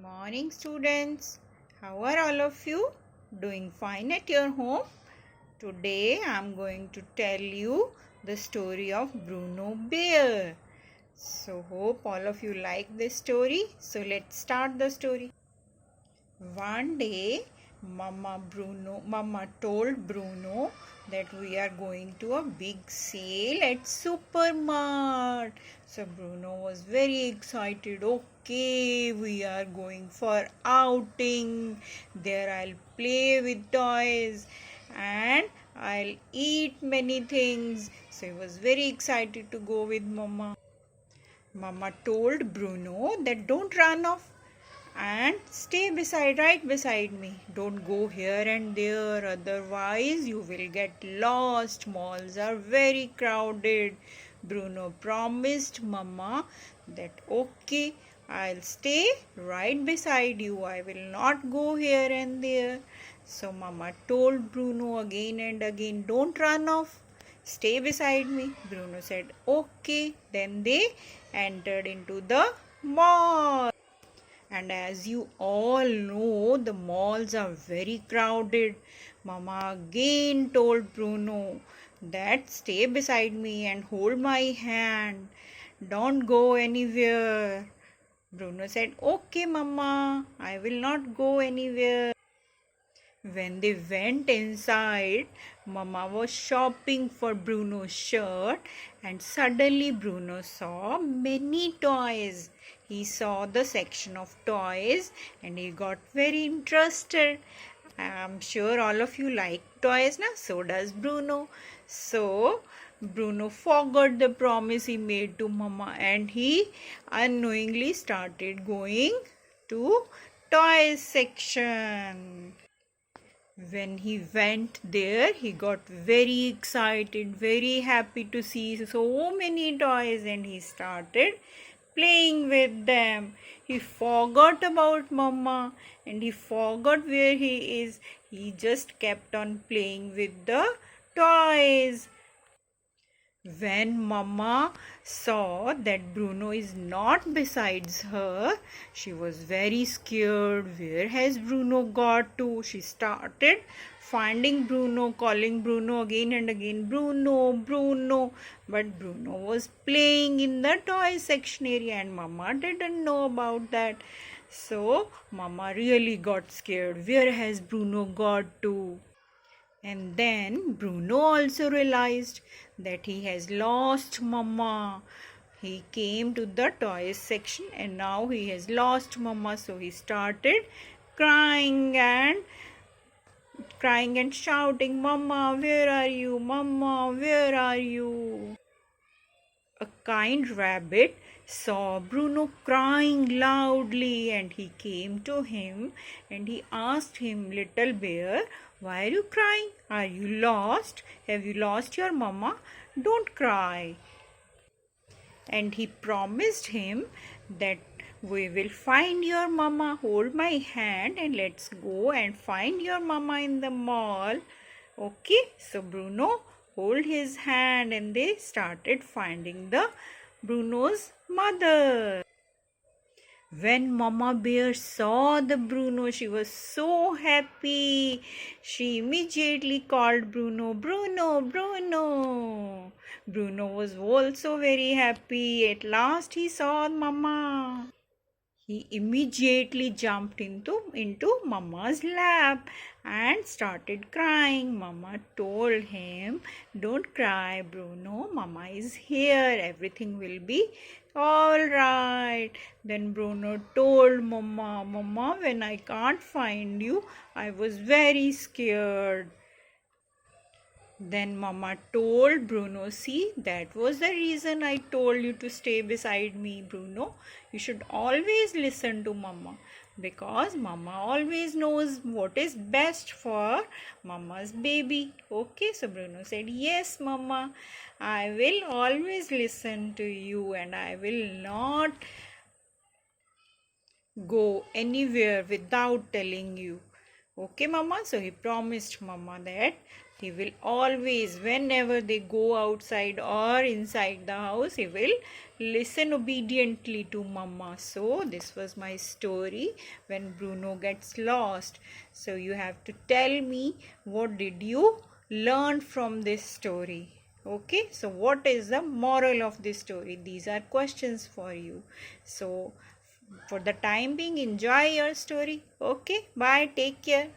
Morning, students. How are all of you? Doing fine at your home? Today I am going to tell you the story of Bruno Bear. So hope all of you like this story. So let's start the story. One day Mama told Bruno that we are going to a big sale at Supermart. So Bruno was very excited. Okay, we are going for outing. There I'll play with toys and I'll eat many things. So he was very excited to go with Mama. Mama told Bruno that don't run off and stay right beside me. Don't go here and there, otherwise you will get lost. Malls are very crowded. Bruno promised Mama that okay, I'll stay right beside you. I will not go here and there. So Mama told Bruno again and again, don't run off. Stay beside me. Bruno said okay. Then they entered into the mall. And as you all know, the malls are very crowded. Mama again told Bruno that stay beside me and hold my hand. Don't go anywhere. Bruno said, okay, Mama, I will not go anywhere. When they went inside, Mama was shopping for Bruno's shirt and suddenly Bruno saw many toys. He saw the section of toys and he got very interested. I'm sure all of you like toys now, so does Bruno. So Bruno forgot the promise he made to Mama and he unknowingly started going to toys section. When he went there, he got very excited, very happy to see so many toys and he started playing with them. He forgot about Mama and he forgot where he is. He just kept on playing with the toys. When Mama saw that Bruno is not besides her, she was very scared. Where has Bruno got to? She started finding Bruno, calling Bruno again and again, Bruno, Bruno. But Bruno was playing in the toy section area and Mama didn't know about that. So Mama really got scared. Where has Bruno got to? And then Bruno also realized that he has lost Mama. He came to the toys section and now he has lost Mama. So he started crying and shouting, Mama, where are you? Mama, where are you? A kind rabbit saw Bruno crying loudly and he came to him and he asked him, Little bear, why are you crying? Are you lost? Have you lost your mama? Don't cry. And he promised him that we will find your mama. Hold my hand and let's go and find your mama in the mall. Okay, so Bruno hold his hand and they started finding the Bruno's mother. When Mama Bear saw the Bruno, she was so happy. She immediately called Bruno, Bruno, Bruno. Bruno was also very happy. At last he saw Mama. He immediately jumped into Mama's lap and started crying. Mama told him, don't cry, Bruno. Mama is here. Everything will be all right. Then Bruno told Mama, Mama, when I can't find you, I was very scared. Then Mama told Bruno, see, that was the reason I told you to stay beside me, Bruno. You should always listen to Mama because Mama always knows what is best for Mama's baby. Okay, so Bruno said, yes, Mama, I will always listen to you and I will not go anywhere without telling you. Okay, Mama. So he promised Mama that He will always, whenever they go outside or inside the house, he will listen obediently to Mama. So this was my story when Bruno gets lost. So you have to tell me, what did you learn from this story? Okay, so what is the moral of this story? These are questions for you. So for the time being, enjoy your story. Okay, bye, take care.